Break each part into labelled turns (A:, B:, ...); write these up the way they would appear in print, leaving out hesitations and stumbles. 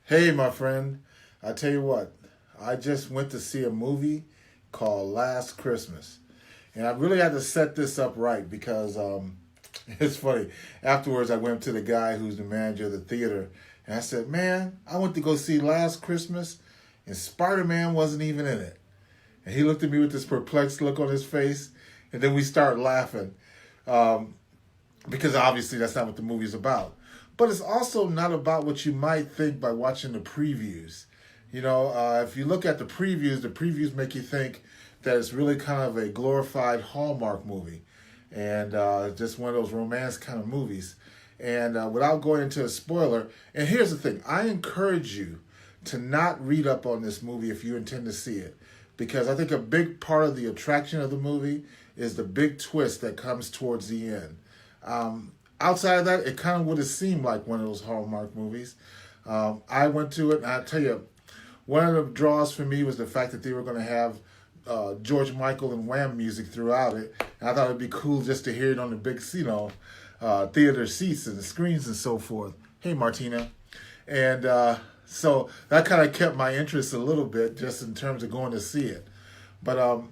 A: Hey, my friend, I tell you what, I just went to see a movie called Last Christmas. And I really had to set this up right because it's funny. Afterwards, I went to the guy who's the manager of the theater and I said, Man, I went to go see Last Christmas and Spider Man wasn't even in it. And he looked at me with this perplexed look on his face. And then we started laughing um, because obviously that's not what the movie's about. But it's also not about what you might think by watching the previews. If you look at the previews make you think that it's really kind of a glorified Hallmark movie and just one of those romance kind of movies. And without going into a spoiler, and here's the thing, I encourage you to not read up on this movie if you intend to see it. Because I think a big part of the attraction of the movie is the big twist that comes towards the end. Outside of that, it kind of would have seemed like one of those Hallmark movies. I went to it, and I tell you, one of the draws for me was the fact that they were going to have George Michael and Wham music throughout it. And I thought it'd be cool just to hear it on the big, theater seats and the screens and so forth. Hey, Martina. And so that kind of kept my interest a little bit just in terms of going to see it. But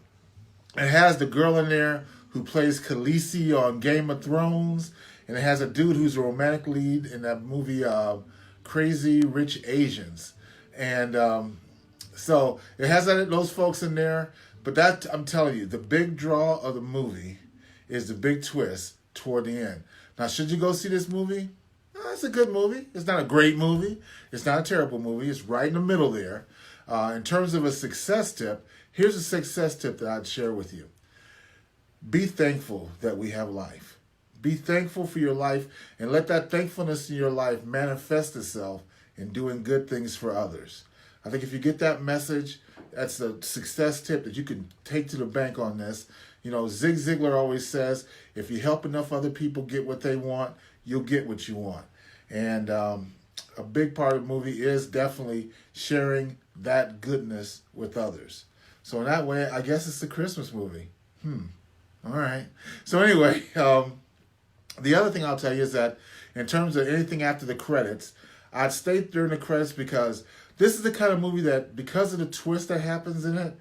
A: it has the girl in there who plays Khaleesi on Game of Thrones. And it has a dude who's a romantic lead in that movie, Crazy Rich Asians. And so it has those folks in there. But that, I'm telling you, the big draw of the movie is the big twist toward the end. Now, should you go see this movie? It's a good movie. It's not a great movie. It's not a terrible movie. It's right in the middle there. In terms of a success tip, here's a success tip that I'd share with you. Be thankful that we have life. Be thankful for your life and let that thankfulness in your life manifest itself in doing good things for others. I think if you get that message, that's a success tip that you can take to the bank on this. Zig Ziglar always says, if you help enough other people get what they want, you'll get what you want. And a big part of the movie is definitely sharing that goodness with others. So in that way, I guess it's a Christmas movie. All right. So anyway, the other thing I'll tell you is that in terms of anything after the credits, I'd stay during the credits because this is the kind of movie that, because of the twist that happens in it,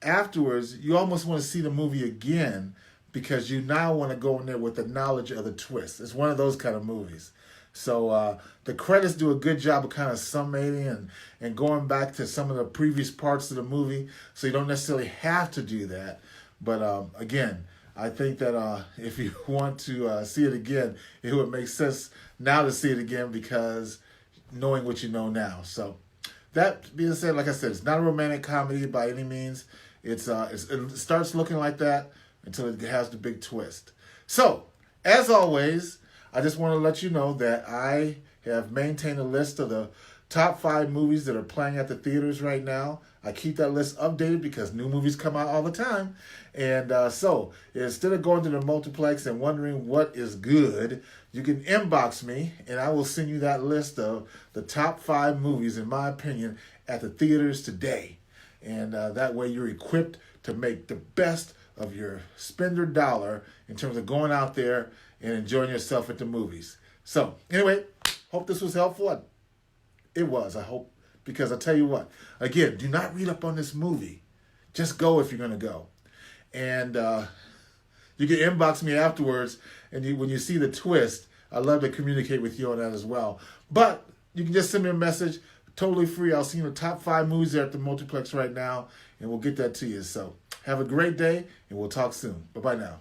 A: afterwards, you almost want to see the movie again because you now want to go in there with the knowledge of the twist. It's one of those kind of movies. So the credits do a good job of kind of summating and going back to some of the previous parts of the movie, so you don't necessarily have to do that. But again, I think that if you want to see it again, it would make sense now to see it again because knowing what you know now. So that being said, like I said, it's not a romantic comedy by any means. It starts looking like that until it has the big twist. So, as always, I just want to let you know that I have maintained a list of the top 5 movies that are playing at the theaters right now. I keep that list updated because new movies come out all the time. And so instead of going to the multiplex and wondering what is good, you can inbox me and I will send you that list of the top 5 movies, in my opinion, at the theaters today. And that way you're equipped to make the best of your spender dollar in terms of going out there and enjoying yourself at the movies. So anyway, hope this was helpful. It was, I hope, because I tell you what, again, do not read up on this movie. Just go if you're going to go. And you can inbox me afterwards, and when you see the twist, I'd love to communicate with you on that as well. But you can just send me a message, totally free. I'll see you in the top 5 movies there at the multiplex right now, and we'll get that to you. So have a great day, and we'll talk soon. Bye-bye now.